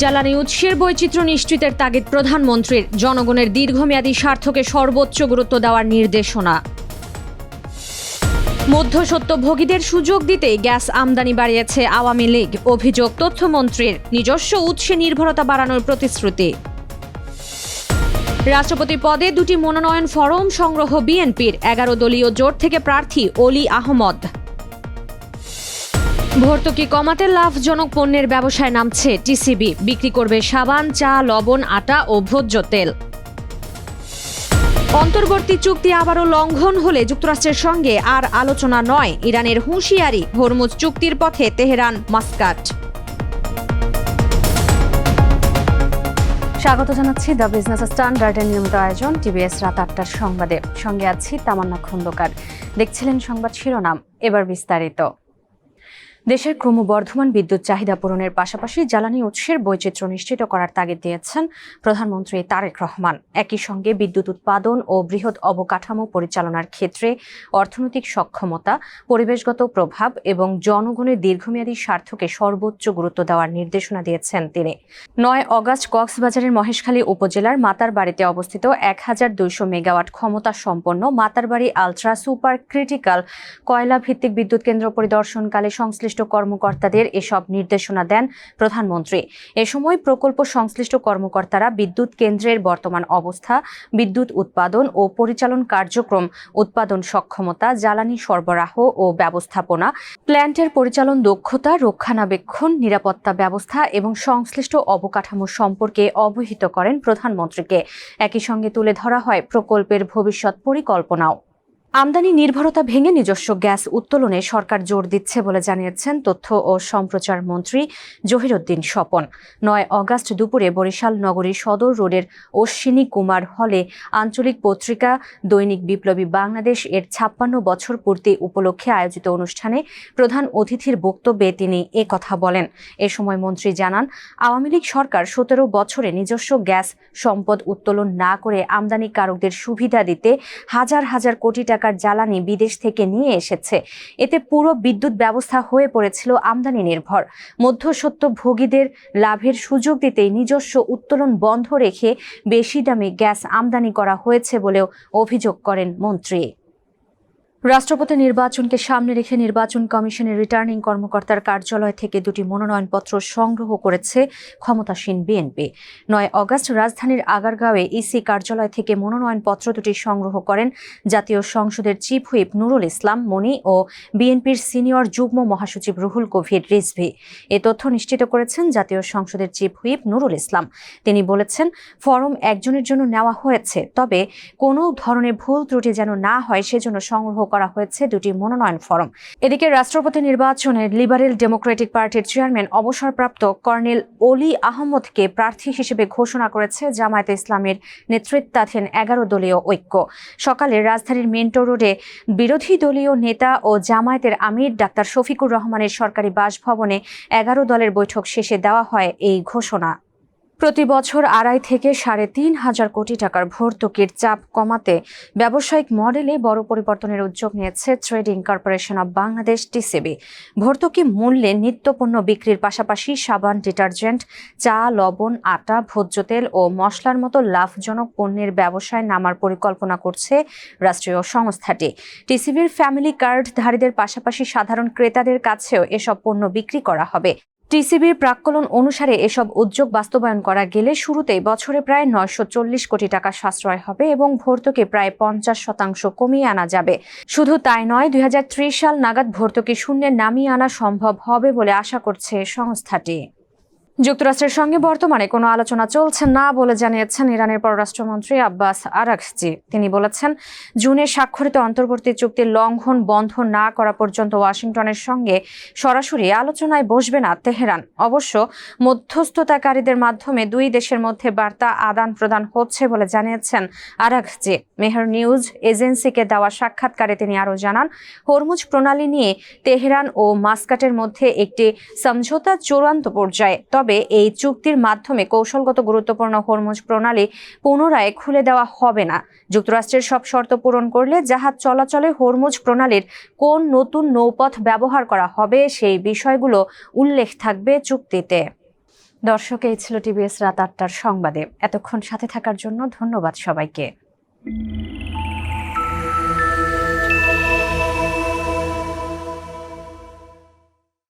জ্বালানি উৎসের বৈচিত্র্য নিশ্চিতের তাগিদ প্রধানমন্ত্রীর, জনগণের দীর্ঘমেয়াদী স্বার্থকে সর্বোচ্চ গুরুত্ব দেওয়ার নির্দেশনা। মধ্যস্বত্বভোগীদের সুযোগ দিতেই গ্যাস আমদানি বাড়িয়েছে আওয়ামী লীগ, অভিযোগ তথ্যমন্ত্রীর, নিজস্ব উৎসে নির্ভরতা বাড়ানোর প্রতিশ্রুতি। রাষ্ট্রপতি পদে 2টি মনোনয়ন ফরম সংগ্রহ বিএনপির, 11 দলীয় জোট থেকে প্রার্থী অলি আহমদ। ভর্তুকি কমাতে লাভজনক পণ্যের ব্যবসায় নামছে টিসিবি, বিক্রি করবে সাবান, চা, লবণ, আটা ও ভোজ্য তেল। অন্তর্বর্তী চুক্তি আবারও লঙ্ঘন হলে যুক্তরাষ্ট্রের সঙ্গে আর আলোচনা নয়, ইরানের হুঁশিয়ারি। হরমুজ চুক্তির পথে তেহরান, মাস্কাট। স্বাগত জানাচ্ছি দ্য বিজনেস স্ট্যান্ডার্ডের নিয়মিত আয়োজন টিবিএস রাত 8টার সংবাদে। সঙ্গে আছি তামান্না খন্দকার। দেখছিলেন সংবাদ শিরোনাম, এবার বিস্তারিত। দেশের ক্রমবর্ধমান বিদ্যুৎ চাহিদা পূরণের পাশাপাশি জ্বালানি উৎসের বৈচিত্র্য নিশ্চিত করার তাগিদ দিয়েছেন প্রধানমন্ত্রী তারেক রহমান। একই সঙ্গে বিদ্যুৎ উৎপাদন ও বৃহৎ অবকাঠামো পরিচালনার ক্ষেত্রে অর্থনৈতিক সক্ষমতা, পরিবেশগত প্রভাব এবং জনগণের দীর্ঘমেয়াদী স্বার্থকে সর্বোচ্চ গুরুত্ব দেওয়ার নির্দেশনা দিয়েছেন তিনি। 9 অগাস্ট কক্সবাজারের মহেশখালী উপজেলার মাতারবাড়িতে অবস্থিত 1200 মেগাওয়াট ক্ষমতা সম্পন্ন মাতারবাড়ি আলট্রা সুপার ক্রিটিক্যাল কয়লা ভিত্তিক বিদ্যুৎ কেন্দ্র পরিদর্শনকালে সংশ্লিষ্ট কর্মকর্তাদের এসব নির্দেশনা দেন প্রধানমন্ত্রী। এ সময় প্রকল্প সংশ্লিষ্ট কর্মকর্তারা বিদ্যুৎ কেন্দ্রের বর্তমান অবস্থা, বিদ্যুৎ উৎপাদন ও পরিচালন কার্যক্রম, উৎপাদন সক্ষমতা, জ্বালানি সরবরাহ ও ব্যবস্থাপনা, প্ল্যান্টের পরিচালন দক্ষতা, রক্ষণাবেক্ষণ, নিরাপত্তা ব্যবস্থা এবং সংশ্লিষ্ট অবকাঠামো সম্পর্কে অবহিত করেন প্রধানমন্ত্রীকে। একই সঙ্গে তুলে ধরা হয় প্রকল্পের ভবিষ্যৎ পরিকল্পনাও। আমদানি নির্ভরতা ভেঙে নিজস্ব গ্যাস উত্তোলনে সরকার জোর দিচ্ছে বলে জানিয়েছেন তথ্য ও সম্প্রচার মন্ত্রী জহিরুদ্দিন স্বপন। 9 অগাস্ট দুপুরে বরিশাল নগরীর সদর রোডের অশ্বিনী কুমার হলে আঞ্চলিক পত্রিকা দৈনিক বিপ্লবী বাংলাদেশ এর 56 বছর পূর্তি উপলক্ষে আয়োজিত অনুষ্ঠানে প্রধান অতিথির বক্তব্যে তিনি কথা বলেন। এ সময় মন্ত্রী জানান, আওয়ামী লীগ সরকার 17 বছরে নিজস্ব গ্যাস সম্পদ উত্তোলন না করে আমদানিকারকদের সুবিধা দিতে হাজার হাজার কোটি টাকা জ্বালানি বিদেশ থেকে নিয়ে এসেছে। এতে পুরো বিদ্যুৎ ব্যবস্থা হয়ে পড়েছিল আমদানি নির্ভর। মধ্যস্বত্বভোগীদের লাভের সুযোগ দিতেই নিজস্ব উত্তোলন বন্ধ রেখে বেশি দামে গ্যাস আমদানি করা হয়েছে বলেও অভিযোগ করেন মন্ত্রী। রাষ্ট্রপতি নির্বাচনকে সামনে রেখে নির্বাচন কমিশনের রিটার্নিং কর্মকর্তার কার্যালয় থেকে 2টি মনোনয়নপত্র সংগ্রহ করেছে ক্ষমতাসীন বিএনপি। 9 অগাস্ট রাজধানীর আগারগাঁওয়ে ইসি কার্যালয় থেকে মনোনয়নপত্র 2টি সংগ্রহ করেন জাতীয় সংসদের চিফ হুইপ নুরুল ইসলাম মনি ও বিএনপির সিনিয়র যুগ্ম মহাসচিব রুহুল কবির রিজভী। এ তথ্য নিশ্চিত করেছেন জাতীয় সংসদের চিফ হুইপ নুরুল ইসলাম। তিনি বলেছেন, ফরম একজনের জন্য নেওয়া হয়েছে, তবে কোনো ধরনের ভুল ত্রুটি যেন না হয় সেজন্য সংগ্রহ করা হয়েছে 2টি মনোনয়ন ফরম। এদিকে রাষ্ট্রপতি নির্বাচনের লিবারেল ডেমোক্রেটিক পার্টির চেয়ারম্যান অবসরপ্রাপ্ত কর্নেল অলি আহমদকে প্রার্থী হিসেবে ঘোষণা করেছে জামায়াতে ইসলামের নেতৃত্বাধীন 11 দলীয় ঐক্য। সকালে রাজধানীর মেন্টো রোডে বিরোধী দলীয় নেতা ও জামায়াতের আমির ডাক্তার শফিকুর রহমানের সরকারি বাসভবনে 11 দলের বৈঠক শেষে দেওয়া হয় এই ঘোষণা। প্রতি বছর 2.5 থেকে 3.5 কোটি টাকার ভর্তুকির চাপ কমাতে ব্যবসায়িক মডেলে বড় পরিবর্তনের উদ্যোগ নিয়েছে trading corporation of Bangladesh TCB. ভর্তুকি মূল্যে নিত্যপণ্য বিক্রির পাশাপাশি সাবান, ডিটারজেন্ট, চা, লবণ, আটা, ভোজ্য তেল ও মশলার মতো লাভজনক পণ্যের ব্যবসায় নামার পরিকল্পনা করছে রাষ্ট্রীয় সংস্থাটি। টিসিবির ফ্যামিলি কার্ডধারীদের পাশাপাশি সাধারণ ক্রেতাদের কাছেও এসব পণ্য বিক্রি করা হবে। টিসিবির প্রাক্কলন অনুসারে এসব উদ্যোগ বাস্তবায়ন করা গেলে শুরুতেই বছরে প্রায় 940 কোটি টাকা সাশ্রয় হবে এবং ভর্তুকি প্রায় 50% কমিয়ে আনা যাবে। শুধু তাই নয়, 2030 সাল নাগাদ ভর্তুকি শূন্যে নামিয়ে আনা সম্ভব হবে বলে আশা করছে সংস্থাটি। যুক্তরাষ্ট্রের সঙ্গে বর্তমানে কোনো আলোচনা চলছে না বলে জানিয়েছেন ইরানের পররাষ্ট্রমন্ত্রী আব্বাস আরাঘচি। তিনি বলেছেন, জুনে স্বাক্ষরিত অন্তর্বর্তী চুক্তির লঙ্ঘন বন্ধ না করা পর্যন্ত ওয়াশিংটনের সঙ্গে সরাসরি আলোচনায় বসবে না তেহরান। অবশ্য মধ্যস্থতাকারীদের মাধ্যমে 2 দেশের মধ্যে বার্তা আদান প্রদান হচ্ছে বলে জানিয়েছেন আরাঘচি। মেহর নিউজ এজেন্সিকে দেওয়া সাক্ষাৎকারে তিনি আরও জানান, হরমুজ প্রণালী নিয়ে তেহরান ও মাস্কাটের মধ্যে একটি সমঝোতা চূড়ান্ত পর্যায়ে। তবে এই চুক্তির মাধ্যমে কৌশলগত গুরুত্বপূর্ণ হরমুজ প্রণালী পুনরায় খুলে দেওয়া হবে না। যুক্তরাষ্ট্রের সব শর্ত পূরণ করলে জাহাজ চলাচলে হরমুজ প্রণালীর কোন নতুন নৌপথ ব্যবহার করা হবে সেই বিষয়গুলো উল্লেখ থাকবে চুক্তিতে। দর্শক, এই ছিল টিবিএস রাত ৮টার সংবাদে। এতক্ষণ সাথে থাকার জন্য ধন্যবাদ সবাইকে।